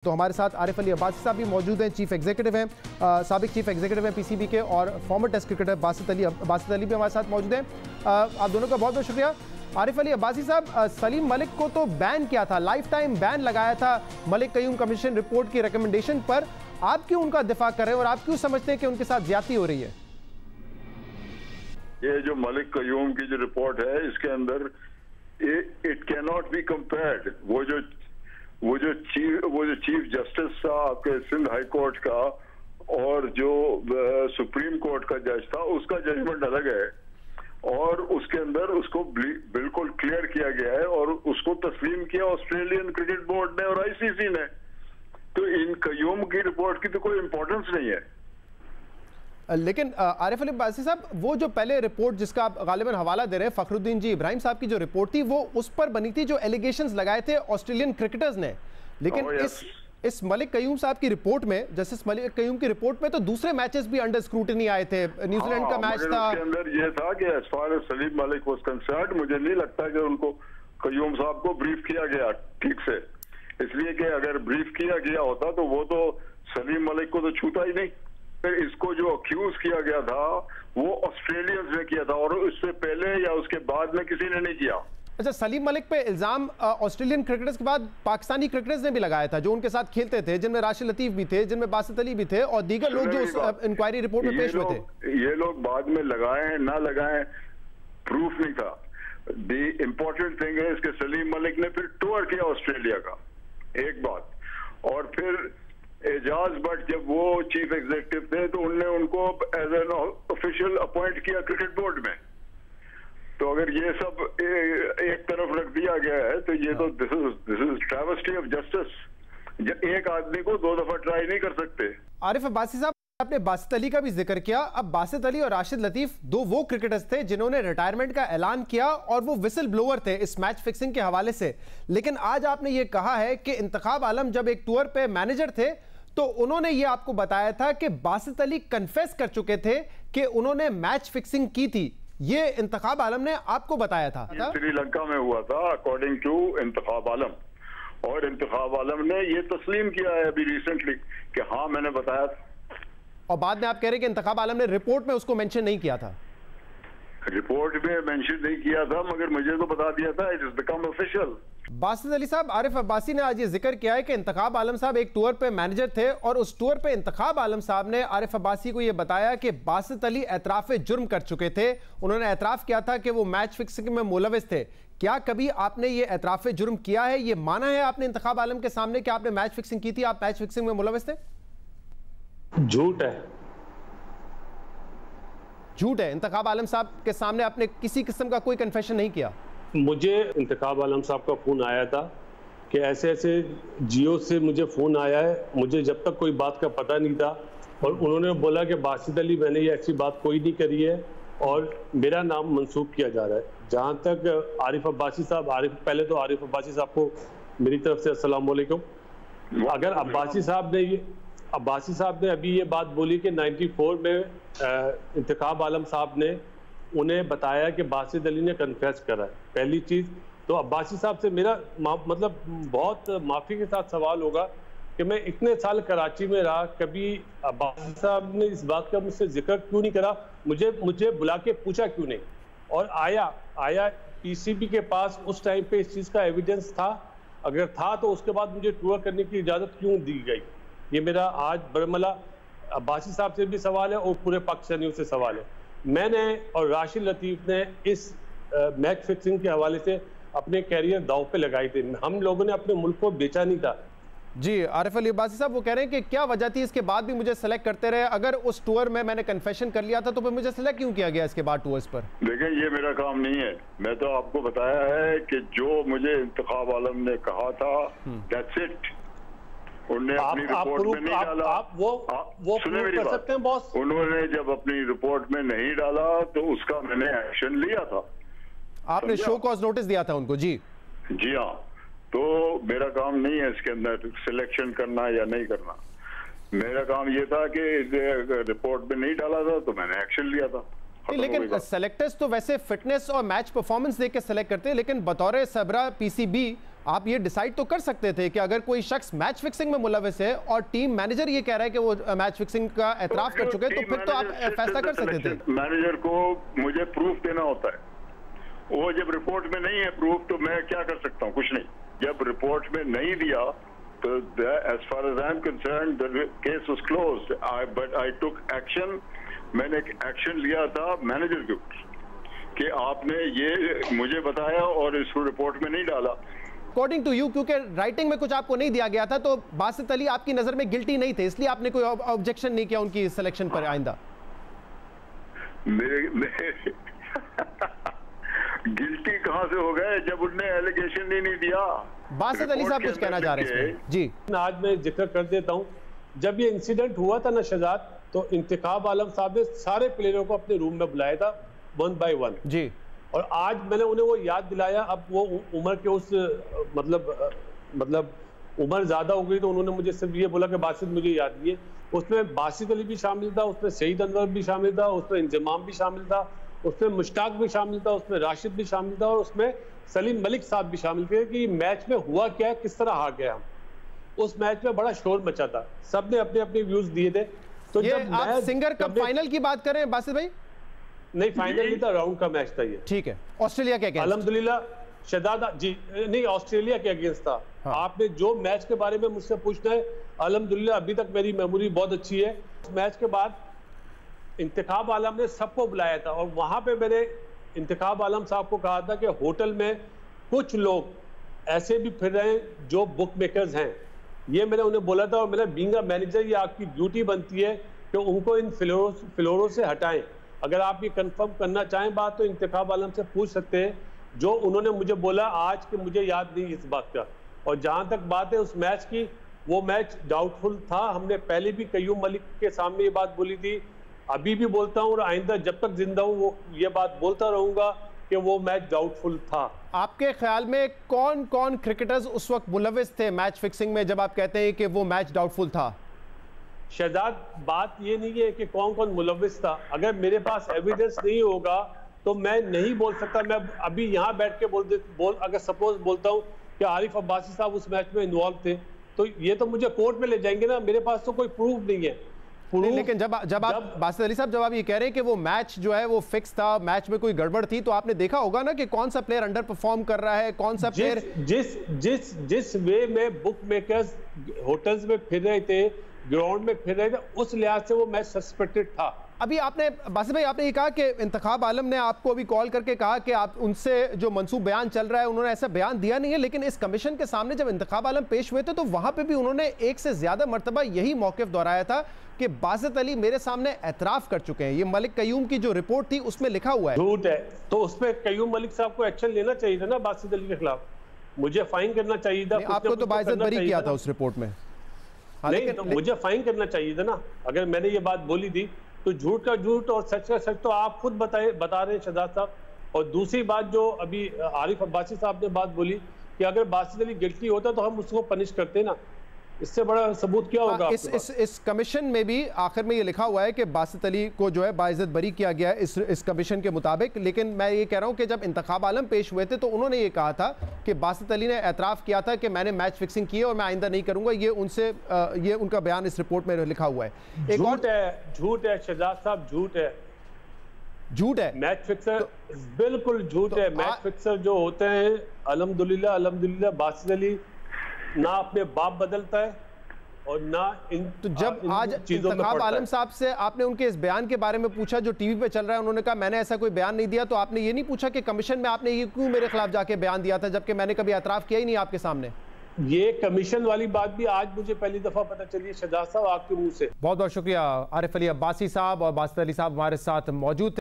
तो हमारे साथ आरिफ अली अब्बासी साहब भी मौजूद हैं, चीफ एग्जीक्यूटिव हैं, साबिक चीफ एग्जीक्यूटिव हैं पीसीबी के, और former test cricketer Basit Ali भी हमारे साथ मौजूद हैं। आप दोनों का बहुत बहुत शुक्रिया। आरिफ अली अब्बासी साहब, सलीम मलिक को तो बैन किया था, लाइफ टाइम बैन लगाया था मलिक कयूम कमीशन रिपोर्ट की रिकमेंडेशन पर। आप क्यों उनका दिफा कर रहे हैं और आप क्यों समझते हैं कि उनके साथ ज्यादती हो रही है? ये जो मलिक कयूम की जो रिपोर्ट है, इसके अंदर it can not be compared. वो जो चीफ जस्टिस था आपके सिंध हाई कोर्ट का और जो सुप्रीम कोर्ट का जज था, उसका जजमेंट अलग है और उसके अंदर उसको बिल्कुल क्लियर किया गया है और उसको तस्लीम किया ऑस्ट्रेलियन क्रिकेट बोर्ड ने और आईसीसी ने। तो इन कयूम की रिपोर्ट की तो कोई इंपॉर्टेंस नहीं है। लेकिन आरिफ अली अब्बासी साहब, वो जो पहले रिपोर्ट जिसका आप गालिबन हवाला दे रहे हैं, फखरुद्दीन जी इब्राहिम साहब की जो रिपोर्ट थी, वो उस पर बनी थी जो एलिगेशंस लगाए थे ऑस्ट्रेलियन क्रिकेटर्स ने। लेकिन इस मलिक कयूम साहब की रिपोर्ट में, जस्टिस मलिक कयूम की रिपोर्ट में तो दूसरे मैचेस भी अंडर स्क्रूटिनी आए थे। न्यूजीलैंड का मैच था, उसके अंदर ये था कि as far as Salim Malik was concerned, मुझे नहीं लगता कि उनको कयूम साहब को ब्रीफ किया गया ठीक से। इसलिए कि अगर ब्रीफ किया गया होता तो वो तो सलीम मलिक को तो छूता ही नहीं। फिर इसको जो अक्यूज किया गया था वो ऑस्ट्रेलियंस ने किया था और उससे पहले या उसके बाद में किसी ने नहीं किया। अच्छा, सलीम मलिक पे इल्जाम ऑस्ट्रेलियन क्रिकेटर्स के बाद पाकिस्तानी क्रिकेटर्स ने भी लगाया था जो उनके साथ खेलते थे, जिनमें राशिद लतीफ भी थे, जिनमें बासित अली भी थे और दीगर लोग जो उस इंक्वायरी रिपोर्ट में पेश हुए थे। ये लोग बाद में लगाए ना लगाए, प्रूफ नहीं था। द इम्पोर्टेंट थिंग है इसके सलीम मलिक ने फिर टूर किया ऑस्ट्रेलिया का, एक बात। और फिर एजाज बट जब वो चीफ एग्जीक्यूटिव थे तो उनने उनको एज एन ऑफिशियल अपॉइंट किया क्रिकेट बोर्ड में। तो अगर ये सब एक तरफ रख दिया गया है तो ये तो दिस इज ट्रैवेस्टी ऑफ जस्टिस। एक आदमी को दो दफा ट्राई नहीं कर सकते। आरिफ अब्बासी साहब, आपने बासित अली का भी जिक्र किया। अब बासित अली और राशिद लतीफ दो वो क्रिकेटर्स थे जिन्होंने रिटायरमेंट का ऐलान किया और वो विसल ब्लोअर थे इस मैच फिक्सिंग के हवाले से। लेकिन आज आपने ये कहा है कि इंतखाब आलम जब एक टूर पे मैनेजर थे तो उन्होंने ये आपको बताया था कि बासित अली कन्फेस कर चुके थे कि उन्होंने मैच फिक्सिंग की थी। ये इंतखाब आलम ने आपको बताया था। श्रीलंका में हुआ था अकॉर्डिंग टू इंतखाब आलम, और इंतखाब आलम ने ये तस्लीम किया है अभी रिसेंटली कि हाँ मैंने बताया था। और बाद में आप कह रहे हैं कि इंतखाब आलम ने रिपोर्ट में उसको मेंशन नहीं किया था। रिपोर्ट में मेंशन नहीं किया था मगर मुझे तो बता दिया था, it is become official. Basit Ali साहब, आरिफ अब्बासी ने आज ये जिक्र किया है कि इंतखाब आलम साहब एक टूर पे मैनेजर थे और उस टूर पे इंतखाब आलम साहब ने आरिफ अब्बासी को ये बताया कि बासित अली एतराफ़ जुर्म कर चुके थे। उन्होंने एतराफ़ किया था कि वो मैच फिक्सिंग में मुलविस थे। क्या कभी आपने ये एतराफ़ जुर्म किया है, ये माना है आपने इंतखाब आलम के सामने कि आपने मैच फिक्सिंग की थी, आप मैच फिक्सिंग में मुलविस थे? झूठ है, झूठ है। इंतखाब आलम साहब के सामने आपने किसी किस्म का कोई कन्फेशन नहीं किया? मुझे इंतखाब आलम साहब का फ़ोन आया था कि ऐसे ऐसे जियो से मुझे फ़ोन आया है, मुझे जब तक कोई बात का पता नहीं था और उन्होंने बोला कि बासित अली मैंने ये ऐसी बात कोई नहीं करी है और मेरा नाम मंसूब किया जा रहा है। जहाँ तक आरिफ अब्बासी साहब, पहले तो आरिफ अब्बासी साहब को मेरी तरफ से अस्सलाम वालेकुम। अगर अब्बासी साहब ने अभी ये बात बोली कि 94 में इंतखाब आलम साहब ने उन्हें बताया कि बासित अली ने कन्फेस करा है, पहली चीज़ तो अब्बासी साहब से मेरा मतलब बहुत माफ़ी के साथ सवाल होगा कि मैं इतने साल कराची में रहा, कभी अब्बासी साहब ने इस बात का मुझसे जिक्र क्यों नहीं करा, मुझे बुला के पूछा क्यों नहीं। और आया पीसीबी के पास उस टाइम पे इस चीज़ का एविडेंस था, अगर था तो उसके बाद मुझे टूर करने की इजाज़त क्यों दी गई। ये मेरा आज बरमला अब्बासी साहब से भी सवाल है और पूरे पाकिस्तानियों से सवाल है। मैंने और राशिद लतीफ़ ने इस मैच फिक्सिंग के हवाले से अपने कैरियर दांव पे लगाए थे। हम लोगों ने अपने मुल्क को बेचा नहीं था। जी, आरिफ अली अब्बासी साहब वो कह रहे हैं कि क्या वजह थी इसके बाद भी मुझे सेलेक्ट करते रहे, अगर उस टूर में मैंने कन्फेशन कर लिया था तो फिर मुझे सेलेक्ट क्यों किया गया इसके बाद टूर्स पर? देखिए, ये मेरा काम नहीं है। मैं तो आपको बताया है कि जो मुझे इंतखाब आलम ने कहा था दैट्स इट। उन्होंने अपनी रिपोर्ट में नहीं डाला। वो सुने मेरी बात, उन्होंने जब अपनी रिपोर्ट में नहीं डाला तो उसका मैंने एक्शन लिया था। आपने शो कॉज नोटिस दिया था उनको? जी हाँ। तो मेरा काम नहीं है इसके अंदर सिलेक्शन करना या नहीं करना। मेरा काम ये था कि रिपोर्ट में नहीं डाला था तो मैंने एक्शन लिया था। लेकिन सेलेक्टर्स तो वैसे फिटनेस और मैच परफॉर्मेंस देख के सेलेक्ट करते हैं, लेकिन बतौर सबरा पीसीबी आप ये डिसाइड तो कर सकते थे कि अगर कोई शख्स मैच फिक्सिंग में मुलविस है और टीम मैनेजर ये कह रहा है कि वो मैच फिक्सिंग का एतराफ कर चुके हैं, तो फिर तो आप फैसला कर सकते थे। मैनेजर को मुझे प्रूफ देना होता है, वो जब रिपोर्ट में नहीं है प्रूफ तो मैं क्या कर सकता हूँ? कुछ नहीं। जब रिपोर्ट में नहीं दिया तो as far as I am concern the case was closed, but I took action. मैंने एक एक्शन लिया था मैनेजर के ऊपर कि आपने ये मुझे बताया और इसको रिपोर्ट में नहीं डाला। अकॉर्डिंग टू यू, क्योंकि राइटिंग में कुछ आपको नहीं दिया गया था, तो बासित अली आपकी नजर में गिल्टी नहीं थे, इसलिए आपने कोई ऑब्जेक्शन नहीं किया उनकी सिलेक्शन पर आइंदा। गिल्टी कहां से हो गए जब उनने एलिगेशन ही नहीं दिया? बासित अली साहब कुछ कहना चाह रहे हैं जी। आज मैं जिक्र कर देता हूं, जब ये इंसिडेंट हुआ था ना शहजाद, तो इंतखाब आलम साहब ने सारे प्लेयरों को अपने रूम में बुलाया था 1 by 1 जी, और आज मैंने उन्हें वो याद दिलाया। अब वो उम्र के उस मतलब उम्र ज्यादा हो गई, तो उन्होंने मुझे सिर्फ ये बोला कि बासित मुझे याद नहीं है। उसमें बासित अली भी शामिल था, उसमें सईद अनवर भी शामिल था, उसमें इंजमाम भी शामिल था, उसमें मुश्ताक भी शामिल था, उसमें राशिद भी शामिल था, और उसमें सलीम मलिक साहब भी शामिल थे कि मैच में हुआ क्या, किस तरह हार गया हम। उस मैच में बड़ा शोर मचा था, सबने अपने अपने व्यूज दिए थे। तो ये जब आप सिंगर कप फाइनल की बात कर रहे हैं बासित भाई? नहीं, फाइनल नहीं था, राउंड का मैच था ये। ठीक है, ऑस्ट्रेलिया के अगेंस्ट अल्हम्दुलिल्लाह शहजाद जी, नहीं ऑस्ट्रेलिया के अगेंस्ट था। हाँ। आपने जो मैच के बारे में मुझसे पूछना है, अल्हम्दुलिल्लाह अभी तक मेरी मेमोरी बहुत अच्छी है। उस मैच के बाद इंतखाब आलम ने सबको बुलाया था, और वहां पे मैंने इंतखाब आलम साहब को कहा था कि होटल में कुछ लोग ऐसे भी फिर रहे हैं जो बुक मेकर्स हैं, ये मैंने उन्हें बोला था। और मैंने बीइंग अ मैनेजर, ये आपकी ड्यूटी बनती है कि उनको इन फ्लोरों से हटाएं। अगर आप ये कंफर्म करना चाहें बात, तो इंतखाब आलम से पूछ सकते हैं, जो उन्होंने मुझे बोला आज कि मुझे याद नहीं इस बात का। और जहां तक बात है उस मैच की, वो मैच डाउटफुल था। हमने पहले भी कयूम मलिक के सामने ये बात बोली थी, अभी भी बोलता हूँ, और आइंदा जब तक जिंदा हूँ वो ये बात बोलता रहूंगा कि वो मैच डाउटफुल था। आपके ख्याल में कौन कौन क्रिकेटर्स उस वक्त मुलविस थे मैच फिक्सिंग में, जब आप कहते हैं कि वो मैच डाउटफुल था? शहजाद, बात ये नहीं है कि कौन कौन मुलविस था। अगर मेरे पास एविडेंस नहीं होगा तो मैं नहीं बोल सकता। मैं अभी यहाँ बैठ के अगर सपोज बोलता हूँ कि आरिफ अब्बासी साहब उस मैच में इन्वॉल्व थे, तो ये तो मुझे कोर्ट में ले जाएंगे ना। मेरे पास तो कोई प्रूफ नहीं है। लेकिन जब आप बासित अली साहब, जब आप ये कह रहे हैं कि वो मैच जो है वो फिक्स था, मैच में कोई गड़बड़ थी, तो आपने देखा होगा ना कि कौन सा प्लेयर अंडर परफॉर्म कर रहा है, कौन सा प्लेयर जिस वे में बुक मेकर्स होटल्स में फिर रहे थे, ग्राउंड में फिर रहे थे, उस लिहाज से वो मैच सस्पेक्टेड था। अभी आपने बासित भाई, आपने ये कहा कि इंतखाब आलम ने आपको अभी कॉल करके कहा कि आप उनसे जो मंसूब बयान चल रहा है, उन्होंने ऐसा बयान दिया नहीं है। लेकिन इस कमीशन के सामने जब इंतखाब आलम पेश हुए थे, तो वहां पे भी उन्होंने एक से ज्यादा मरतबा यही मौक़िफ़ दोहराया था कि बासित अली मेरे सामने एतराफ़ कर चुके हैं। ये मलिक कयूम की जो रिपोर्ट थी उसमें लिखा हुआ है। झूठ है। तो उसमें कयूम मलिक साहब को एक्शन लेना चाहिए था ना बासित अली के खिलाफ, मुझे फाइन करना चाहिए था। आपको तो बाइज्जत बरी किया था उस रिपोर्ट में। नहीं, तो मुझे फाइन करना चाहिए था ना। अगर मैंने ये बात बोली थी तो झूठ का झूठ और सच का सच तो आप खुद बता रहे हैं शहजाद साहब। और दूसरी बात जो अभी आरिफ अब्बासी साहब ने बात बोली कि अगर बासित अली गिल्टी होता तो हम उसको पनिश करते ना, इससे बड़ा सबूत क्या होगा? इस कमीशन में भी आखिर में ये लिखा हुआ है कि बासित अली को जो है बाइज्जत बरी किया गया इस कमीशन के मुताबिक। लेकिन मैं ये कह रहा हूँ कि जब इंतखाब आलम पेश हुए थे तो उन्होंने ये कहा था कि बासित अली ने एतराफ़ किया था कि मैंने मैच फिक्सिंग की है और मैं आइंदा नहीं करूँगा। ये उनका बयान इस रिपोर्ट में लिखा हुआ है। झूठ है शहजाद साहब, झूठ है। मैच फिक्सर बिल्कुल झूठ है। मैच फिक्सर जो होते हैं, अल्हम्दुलिल्लाह बासित अली ना अपने बाप बदलता है और ना इन। तो जब आज इंतखाब आलम साहब से आपने उनके इस बयान के बारे में पूछा जो टीवी पे चल रहा है, उन्होंने कहा मैंने ऐसा कोई बयान नहीं दिया, तो आपने ये नहीं पूछा कि कमीशन में आपने ये क्यों मेरे खिलाफ जाके बयान दिया था, जबकि मैंने कभी एतराफ़ किया ही नहीं आपके सामने? ये कमीशन वाली बात भी आज मुझे पहली दफा पता चली है शहजाद साहब आपके मुंह से। बहुत बहुत शुक्रिया। आरिफ अली अब्बासी साहब और बासित अली साहब हमारे साथ मौजूद थे।